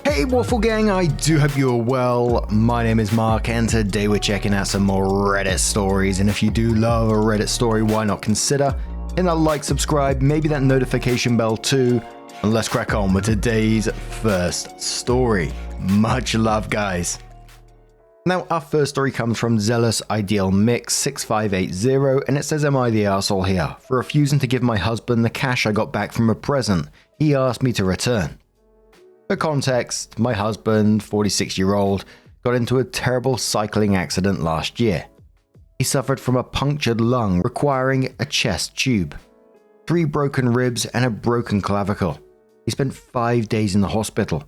Hey Waffle Gang, I do hope you're well. My name is Mark and today we're checking out some more Reddit stories, and if you do love a Reddit story, why not consider hitting that like, subscribe, maybe that notification bell too, and let's crack on with today's first story. Much love, guys. Now, our first story comes from Zealous Ideal Mix 6580, and it says, "Am I the arsehole here for refusing to give my husband the cash I got back from a present he asked me to return?" For context, my husband, 46-year-old, got into a terrible cycling accident last year. He suffered from a punctured lung requiring a chest tube, 3 broken ribs and a broken clavicle. He spent 5 days in the hospital.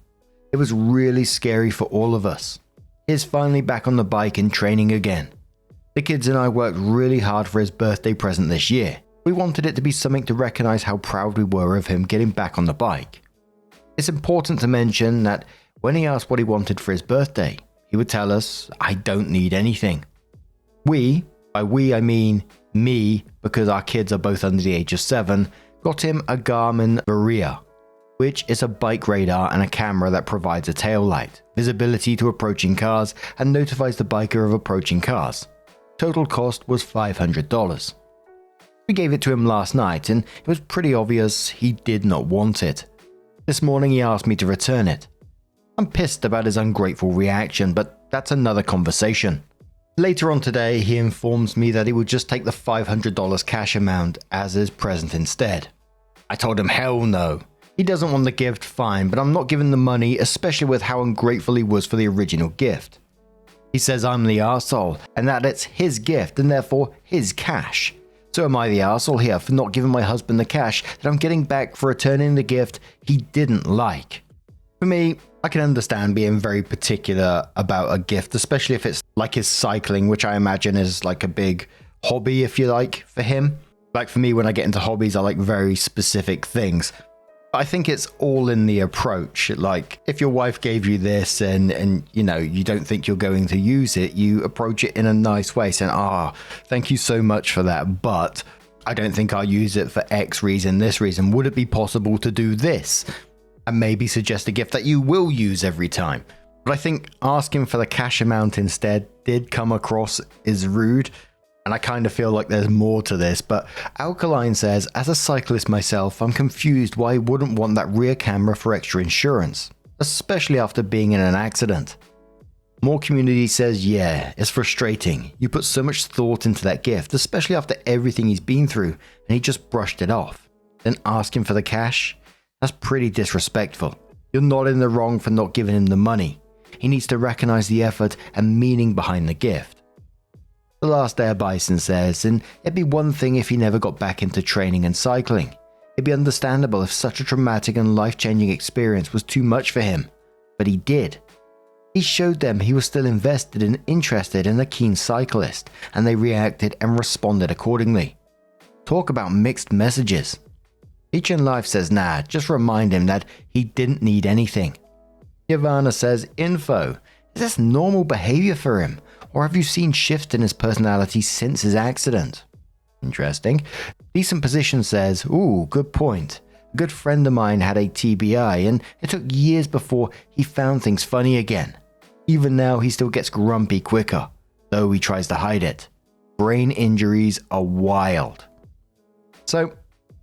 It was really scary for all of us. He's finally back on the bike and training again. The kids and I worked really hard for his birthday present this year. We wanted it to be something to recognize how proud we were of him getting back on the bike. It's important to mention that when he asked what he wanted for his birthday, he would tell us, "I don't need anything." By we I mean me, because our kids are both under the age of 7, got him a Garmin Varia, which is a bike radar and a camera that provides a tail light, visibility to approaching cars, and notifies the biker of approaching cars. Total cost was $500. We gave it to him last night, and it was pretty obvious he did not want it. This morning he asked me to return it. I'm pissed about his ungrateful reaction, but that's another conversation. Later on today, he informs me that he would just take the $500 cash amount as his present instead. I told him hell no. He doesn't want the gift, fine, but I'm not giving the money, especially with how ungrateful he was for the original gift. He says I'm the arsehole, and that it's his gift and therefore his cash. So am I the arsehole here for not giving my husband the cash that I'm getting back for returning the gift he didn't like? For me, I can understand being very particular about a gift, especially if it's like his cycling, which I imagine is like a big hobby, if you like, for him. Like for me, when I get into hobbies, I like very specific things. I think it's all in the approach. Like if your wife gave you this and you know, you don't think you're going to use it, you approach it in a nice way saying, thank you so much for that, but I don't think I'll use it for X reason, this reason. Would it be possible to do this? And maybe suggest a gift that you will use every time. But I think asking for the cash amount instead did come across as rude. And I kind of feel like there's more to this, but Alkaline says, "As a cyclist myself, I'm confused why he wouldn't want that rear camera for extra insurance, especially after being in an accident." More Community says, "Yeah, it's frustrating. You put so much thought into that gift, especially after everything he's been through, and he just brushed it off. Then ask him for the cash? That's pretty disrespectful. You're not in the wrong for not giving him the money. He needs to recognize the effort and meaning behind the gift." The Last Day of Bison says, "And it'd be one thing if he never got back into training and cycling. It'd be understandable if such a traumatic and life-changing experience was too much for him. But he did. He showed them he was still invested and interested in a keen cyclist, and they reacted and responded accordingly. Talk about mixed messages." Each in Life says, "Nah, just remind him that he didn't need anything." Ivana says, "Info. Is this normal behavior for him? Or have you seen shifts in his personality since his accident?" Interesting. Decent Position says, "Ooh, good point. A good friend of mine had a TBI and it took years before he found things funny again. Even now he still gets grumpy quicker, though he tries to hide it. Brain injuries are wild." So,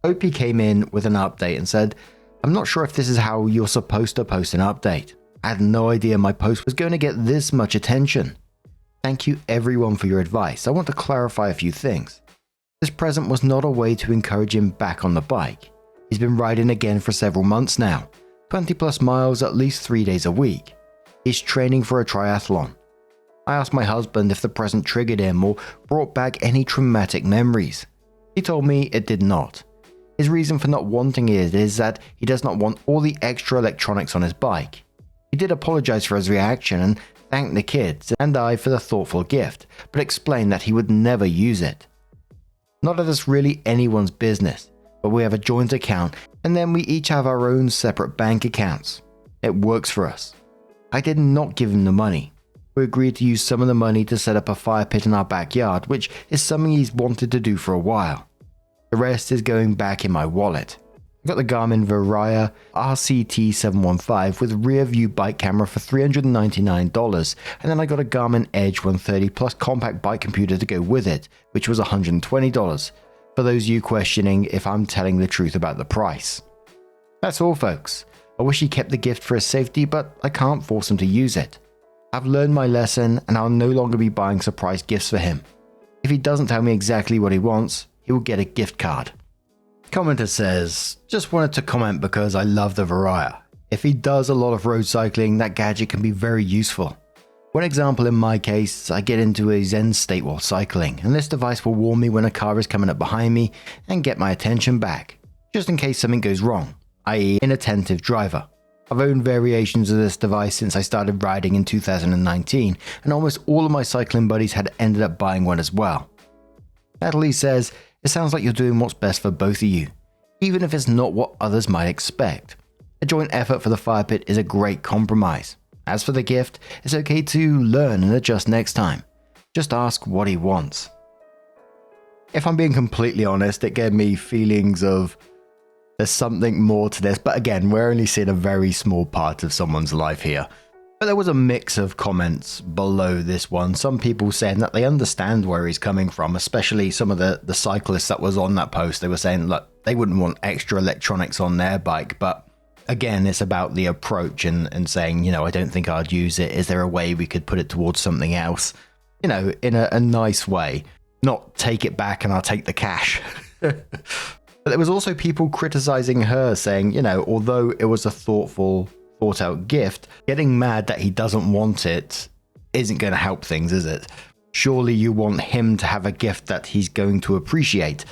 Opie came in with an update and said, "I'm not sure if this is how you're supposed to post an update. I had no idea my post was going to get this much attention. Thank you everyone for your advice. I want to clarify a few things. This present was not a way to encourage him back on the bike. He's been riding again for several months now, 20 plus miles at least 3 days a week. He's training for a triathlon. I asked my husband if the present triggered him or brought back any traumatic memories. He told me it did not. His reason for not wanting it is that he does not want all the extra electronics on his bike. He did apologize for his reaction and thanked the kids and I for the thoughtful gift, but explained that he would never use it. Not that it's really anyone's business, but we have a joint account and then we each have our own separate bank accounts. It works for us. I did not give him the money. We agreed to use some of the money to set up a fire pit in our backyard, which is something he's wanted to do for a while. The rest is going back in my wallet. I got the Garmin Varia RCT715 with rear view bike camera for $399, and then I got a Garmin Edge 130 plus compact bike computer to go with it, which was $120, for those of you questioning if I'm telling the truth about the price. That's all, folks. I wish he kept the gift for his safety, but I can't force him to use it. I've learned my lesson, and I'll no longer be buying surprise gifts for him. If he doesn't tell me exactly what he wants, he will get a gift card. Commenter says, just wanted to comment because I love the Varia. If he does a lot of road cycling, that gadget can be very useful. One example in my case, I get into a zen state while cycling, and this device will warn me when a car is coming up behind me and get my attention back, just in case something goes wrong, i.e. inattentive driver. I've owned variations of this device since I started riding in 2019, and almost all of my cycling buddies had ended up buying one as well. Natalie says, it sounds like you're doing what's best for both of you, even if it's not what others might expect. A joint effort for the fire pit is a great compromise. As for the gift, it's okay to learn and adjust next time. Just ask what he wants. If I'm being completely honest, it gave me feelings of there's something more to this, but again, we're only seeing a very small part of someone's life here. But there was a mix of comments below this one. Some people saying that they understand where he's coming from, especially some of the cyclists that was on that post. They were saying, look, they wouldn't want extra electronics on their bike. But again, it's about the approach and saying, I don't think I'd use it. Is there a way we could put it towards something else? In a nice way. Not take it back and I'll take the cash. But there was also people criticizing her saying, although it was a thought out gift, getting mad that he doesn't want it isn't going to help things, is it? Surely you want him to have a gift that he's going to appreciate.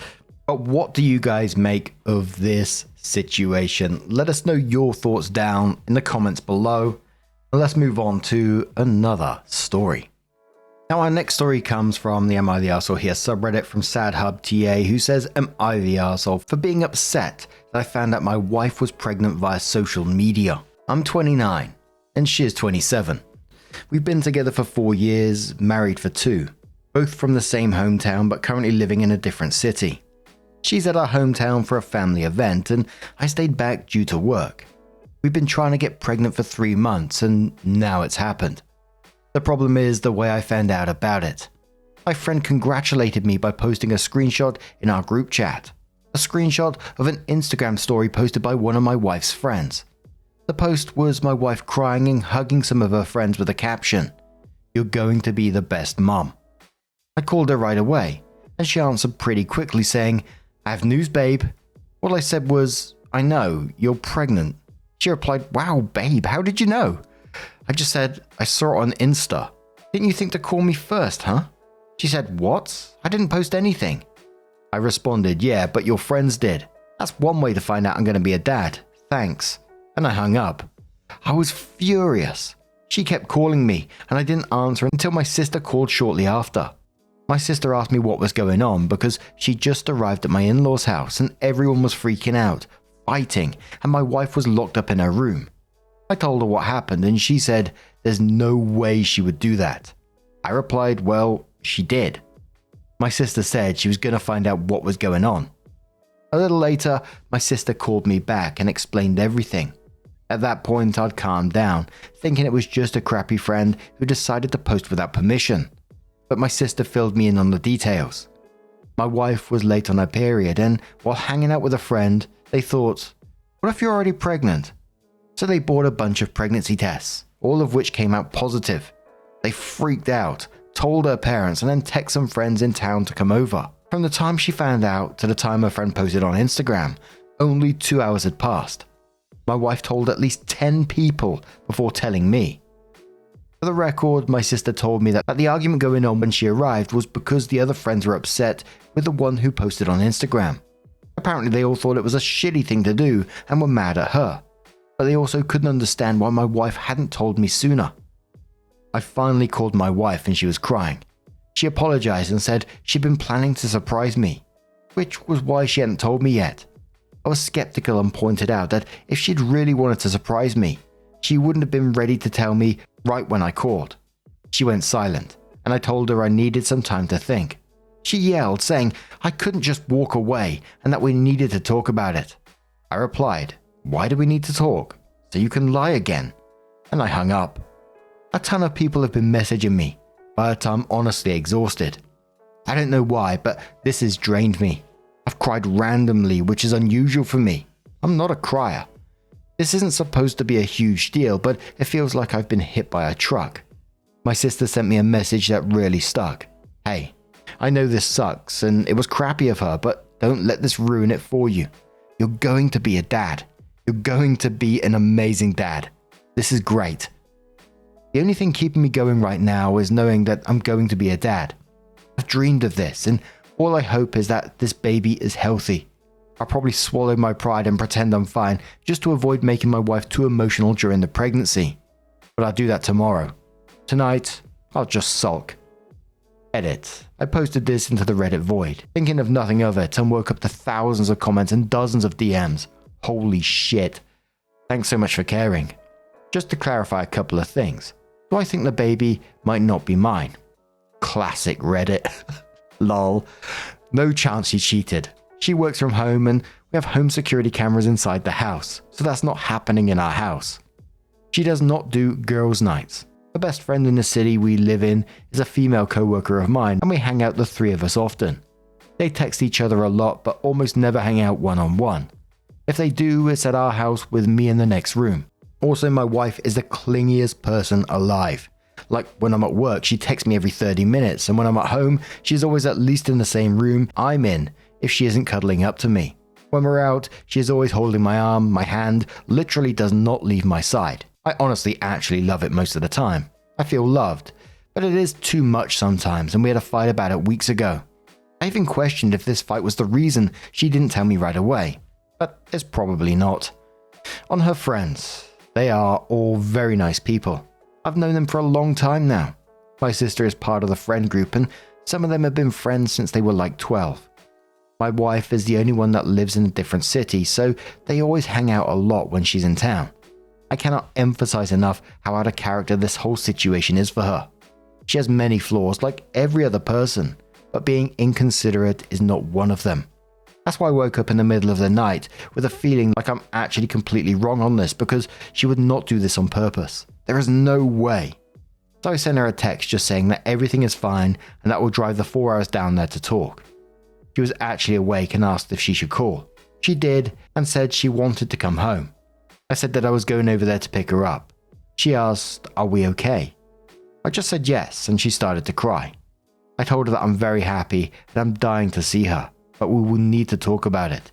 But what do you guys make of this situation? Let us know your thoughts down in the comments below. And let's move on to another story. Now our next story comes from the Am I the Arsehole Here subreddit from SadHubTA, who says, am I the arsehole for being upset that I found out my wife was pregnant via social media? I'm 29 and she is 27. We've been together for 4 years, married for 2, both from the same hometown but currently living in a different city. She's at our hometown for a family event and I stayed back due to work. We've been trying to get pregnant for 3 months and now it's happened. The problem is the way I found out about it. My friend congratulated me by posting a screenshot in our group chat. A screenshot of an Instagram story posted by one of my wife's friends. The post was my wife crying and hugging some of her friends with a caption, "You're going to be the best mom." I called her right away, and she answered pretty quickly saying, "I have news, babe." What I said was, "I know, you're pregnant." She replied, "Wow, babe, how did you know?" I just said, "I saw it on Insta. Didn't you think to call me first, huh?" She said, "What? I didn't post anything." I responded, "Yeah, but your friends did. That's one way to find out I'm going to be a dad. Thanks." And I hung up. I was furious. She kept calling me, and I didn't answer until my sister called shortly after. My sister asked me what was going on because she just arrived at my in-laws' house and everyone was freaking out, fighting, and my wife was locked up in her room. I told her what happened and she said there's no way she would do that. I replied, well, she did. My sister said she was going to find out what was going on. A little later, my sister called me back and explained everything. At that point, I'd calmed down, thinking it was just a crappy friend who decided to post without permission. But my sister filled me in on the details. My wife was late on her period, and while hanging out with a friend, they thought, what if you're already pregnant? So they bought a bunch of pregnancy tests, all of which came out positive. They freaked out, told her parents, and then texted some friends in town to come over. From the time she found out to the time her friend posted on Instagram, only 2 hours had passed. My wife told at least 10 people before telling me. For the record, my sister told me that the argument going on when she arrived was because the other friends were upset with the one who posted on Instagram. Apparently they all thought it was a shitty thing to do and were mad at her, but they also couldn't understand why my wife hadn't told me sooner. I finally called my wife and she was crying. She apologized and said she'd been planning to surprise me, which was why she hadn't told me yet. I was skeptical and pointed out that if she'd really wanted to surprise me, she wouldn't have been ready to tell me right when I called. She went silent, and I told her I needed some time to think. She yelled, saying I couldn't just walk away and that we needed to talk about it. I replied, "Why do we need to talk? So you can lie again." And I hung up. A ton of people have been messaging me, but I'm honestly exhausted. I don't know why, but this has drained me. I've cried randomly, which is unusual for me. I'm not a crier. This isn't supposed to be a huge deal, but it feels like I've been hit by a truck. My sister sent me a message that really stuck. "Hey, I know this sucks and it was crappy of her, but don't let this ruin it for you. You're going to be a dad. You're going to be an amazing dad. This is great. The only thing keeping me going right now is knowing that I'm going to be a dad. I've dreamed of this, and all I hope is that this baby is healthy. I'll probably swallow my pride and pretend I'm fine just to avoid making my wife too emotional during the pregnancy. But I'll do that tomorrow. Tonight, I'll just sulk." Edit. I posted this into the Reddit void, thinking of nothing of it, and woke up to thousands of comments and dozens of DMs. Holy shit. Thanks so much for caring. Just to clarify a couple of things. Do I think the baby might not be mine? Classic Reddit. Lol. No chance she cheated. She works from home and we have home security cameras inside the house, so that's not happening in our house. She does not do girls' nights. The best friend in the city we live in is a female co-worker of mine, and we hang out the three of us often. They text each other a lot, but almost never hang out one-on-one. If they do, it's at our house with me in the next room. Also, my wife is the clingiest person alive. Like when I'm at work, she texts me every 30 minutes, and when I'm at home, she's always at least in the same room I'm in if she isn't cuddling up to me. When we're out, she is always holding my arm, my hand, literally does not leave my side. I honestly actually love it most of the time. I feel loved, but it is too much sometimes, and we had a fight about it weeks ago. I even questioned if this fight was the reason she didn't tell me right away, but it's probably not. On her friends, they are all very nice people. I've known them for a long time now. My sister is part of the friend group, and some of them have been friends since they were like 12. My wife is the only one that lives in a different city, so they always hang out a lot when she's in town. I cannot emphasize enough how out of character this whole situation is for her. She has many flaws like every other person, but being inconsiderate is not one of them. That's why I woke up in the middle of the night with a feeling like I'm actually completely wrong on this, because she would not do this on purpose. There is no way. So I sent her a text just saying that everything is fine and that we'll drive the 4 hours down there to talk. She was actually awake and asked if she should call. She did and said she wanted to come home. I said that I was going over there to pick her up. She asked, "Are we okay?" I just said yes, and she started to cry. I told her that I'm very happy and I'm dying to see her, but we will need to talk about it.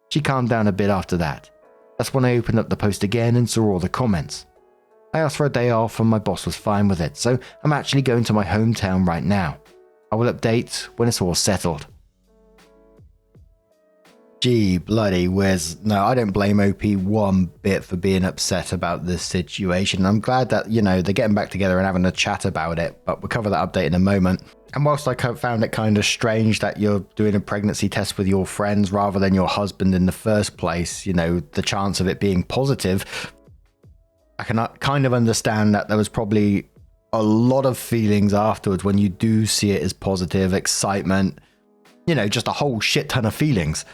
She calmed down a bit after that. That's when I opened up the post again and saw all the comments. I asked for a day off and my boss was fine with it, so I'm actually going to my hometown right now. I will update when it's all settled. Gee, bloody whiz. No, I don't blame OP one bit for being upset about this situation. I'm glad that, they're getting back together and having a chat about it, but we'll cover that update in a moment. And whilst I found it kind of strange that you're doing a pregnancy test with your friends rather than your husband in the first place, the chance of it being positive, I can kind of understand that there was probably a lot of feelings afterwards when you do see it as positive, excitement, just a whole shit ton of feelings.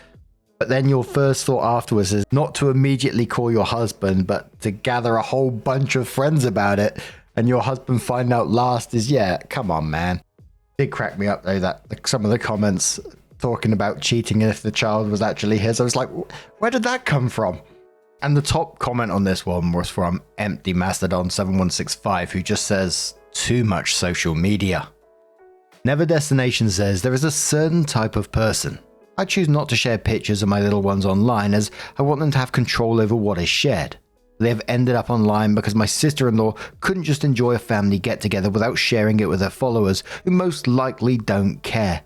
But then your first thought afterwards is not to immediately call your husband, but to gather a whole bunch of friends about it, and your husband find out last is, yeah, come on, man. It did crack me up, though, that some of the comments talking about cheating if the child was actually his. I was like, where did that come from? And the top comment on this one was from Empty Mastodon 7165, who just says, too much social media. Never Destination says, there is a certain type of person. I choose not to share pictures of my little ones online as I want them to have control over what is shared. They have ended up online because my sister-in-law couldn't just enjoy a family get-together without sharing it with her followers, who most likely don't care.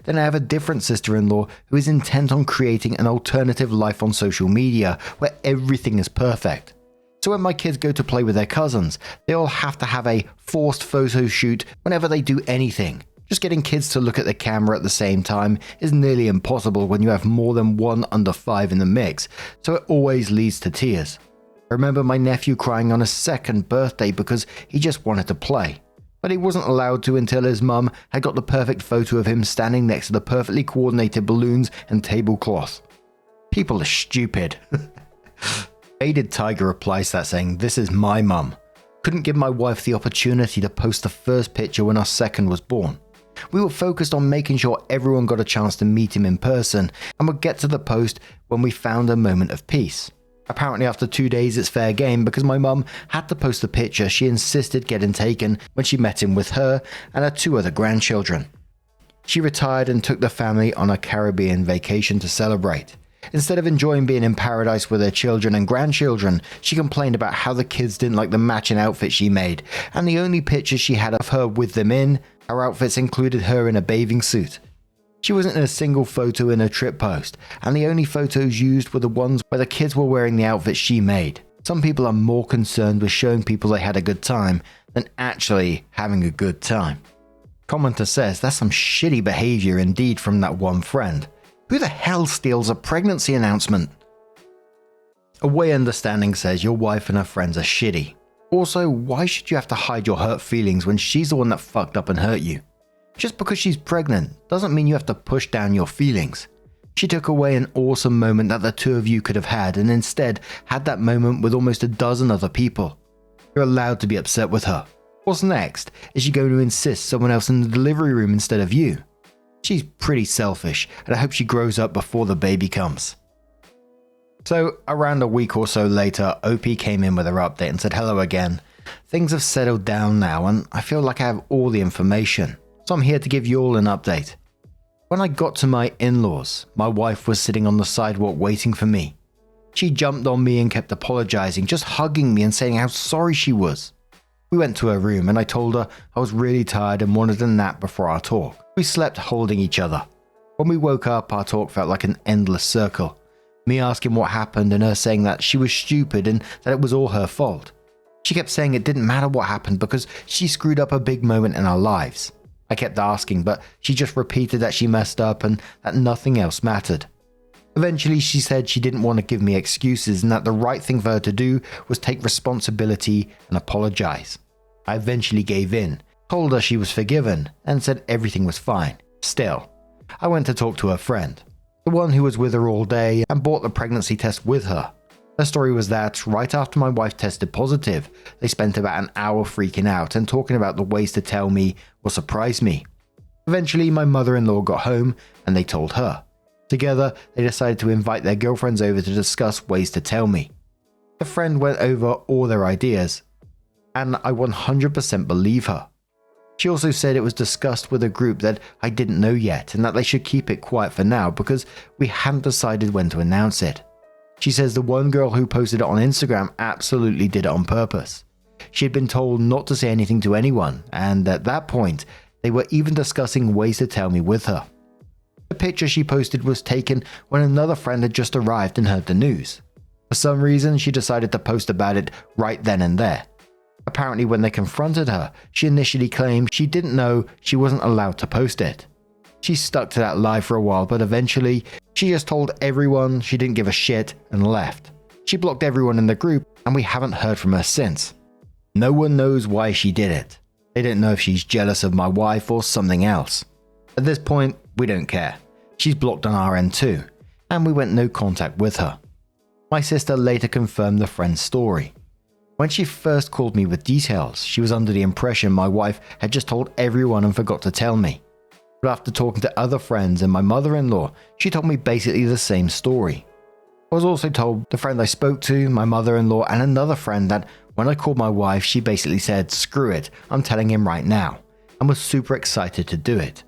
Then I have a different sister-in-law who is intent on creating an alternative life on social media where everything is perfect. So when my kids go to play with their cousins, they all have to have a forced photo shoot whenever they do anything. Just getting kids to look at the camera at the same time is nearly impossible when you have more than one under 5 in the mix, so it always leads to tears. I remember my nephew crying on his 2nd birthday because he just wanted to play, but he wasn't allowed to until his mum had got the perfect photo of him standing next to the perfectly coordinated balloons and tablecloth. People are stupid. Faded Tiger replies to that saying, "This is my mum. Couldn't give my wife the opportunity to post the first picture when our second was born. We were focused on making sure everyone got a chance to meet him in person and would get to the post when we found a moment of peace. Apparently after 2 days it's fair game because my mum had to post the picture she insisted getting taken when she met him with her and her 2 other grandchildren. She retired and took the family on a Caribbean vacation to celebrate. Instead of enjoying being in paradise with her children and grandchildren, she complained about how the kids didn't like the matching outfit she made, and the only pictures she had of her with them in, her outfits included her in a bathing suit. She wasn't in a single photo in her trip post, and the only photos used were the ones where the kids were wearing the outfits she made. Some people are more concerned with showing people they had a good time than actually having a good time." Commenter says that's some shitty behavior indeed from that one friend. Who the hell steals a pregnancy announcement? Away Understanding says your wife and her friends are shitty. Also, why should you have to hide your hurt feelings when she's the one that fucked up and hurt you? Just because she's pregnant doesn't mean you have to push down your feelings. She took away an awesome moment that the 2 of you could have had and instead had that moment with almost a dozen other people. You're allowed to be upset with her. What's next? Is she going to insist someone else in the delivery room instead of you? She's pretty selfish, and I hope she grows up before the baby comes. So, around a week or so later, OP came in with her update and said hello again. Things have settled down now, and I feel like I have all the information, so I'm here to give you all an update. When I got to my in-laws, my wife was sitting on the sidewalk waiting for me. She jumped on me and kept apologizing, just hugging me and saying how sorry she was. We went to her room and I told her I was really tired and wanted a nap before our talk. We slept holding each other. When we woke up, our talk felt like an endless circle. Me asking what happened and her saying that she was stupid and that it was all her fault. She kept saying it didn't matter what happened because she screwed up a big moment in our lives. I kept asking, but she just repeated that she messed up and that nothing else mattered. Eventually, she said she didn't want to give me excuses and that the right thing for her to do was take responsibility and apologize. I eventually gave in, told her she was forgiven, and said everything was fine. Still, I went to talk to her friend, the one who was with her all day and bought the pregnancy test with her. Her story was that right after my wife tested positive, they spent about an hour freaking out and talking about the ways to tell me or surprise me. Eventually, my mother-in-law got home and they told her. Together, they decided to invite their girlfriends over to discuss ways to tell me. The friend went over all their ideas, and I 100% believe her. She also said it was discussed with a group that I didn't know yet and that they should keep it quiet for now because we hadn't decided when to announce it. She says the one girl who posted it on Instagram absolutely did it on purpose. She had been told not to say anything to anyone, and at that point, they were even discussing ways to tell me with her. The picture she posted was taken when another friend had just arrived and heard the news. For some reason, she decided to post about it right then and there. Apparently, when they confronted her, she initially claimed she didn't know she wasn't allowed to post it. She stuck to that lie for a while, but eventually, she just told everyone she didn't give a shit and left. She blocked everyone in the group, and we haven't heard from her since. No one knows why she did it. They don't know if she's jealous of my wife or something else. At this point, we don't care. She's blocked on our end too, and we went no contact with her. My sister later confirmed the friend's story. When she first called me with details, she was under the impression my wife had just told everyone and forgot to tell me. But after talking to other friends and my mother-in-law, she told me basically the same story. I was also told the friend I spoke to, my mother-in-law, and another friend that when I called my wife, she basically said, "Screw it, I'm telling him right now," and was super excited to do it.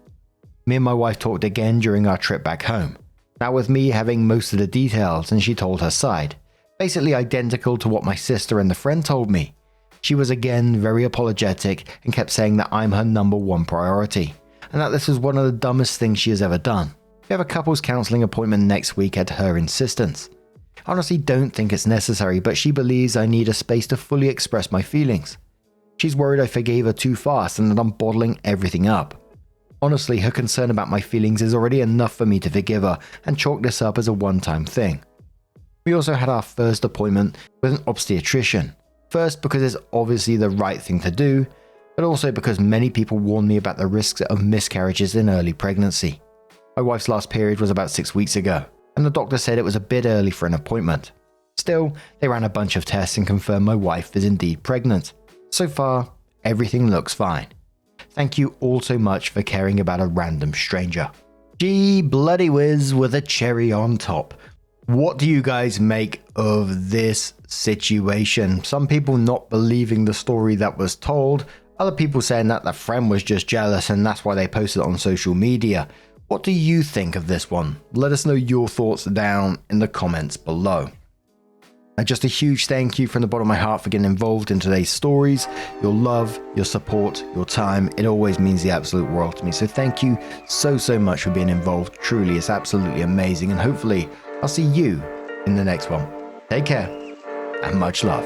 Me and my wife talked again during our trip back home. Now with me having most of the details and she told her side. Basically identical to what my sister and the friend told me. She was again very apologetic and kept saying that I'm her #1 priority, and that this was one of the dumbest things she has ever done. We have a couples counseling appointment next week at her insistence. I honestly don't think it's necessary, but she believes I need a space to fully express my feelings. She's worried I forgave her too fast and that I'm bottling everything up. Honestly, her concern about my feelings is already enough for me to forgive her and chalk this up as a one-time thing. We also had our first appointment with an obstetrician. First because it's obviously the right thing to do, but also because many people warned me about the risks of miscarriages in early pregnancy. My wife's last period was about 6 weeks ago. and the doctor said it was a bit early for an appointment. Still, they ran a bunch of tests and confirmed my wife is indeed pregnant. So far, everything looks fine. Thank you all so much for caring about a random stranger. Gee bloody whiz with a cherry on top. What do you guys make of this situation? Some people not believing the story that was told, other people saying that the friend was just jealous and that's why they posted it on social media. What do you think of this one? Let us know your thoughts down in the comments below. And just a huge thank you from the bottom of my heart for getting involved in today's stories. Your love, your support, your time, it always means the absolute world to me. So thank you so much for being involved. Truly, it's absolutely amazing. And hopefully I'll see you in the next one. Take care and much love.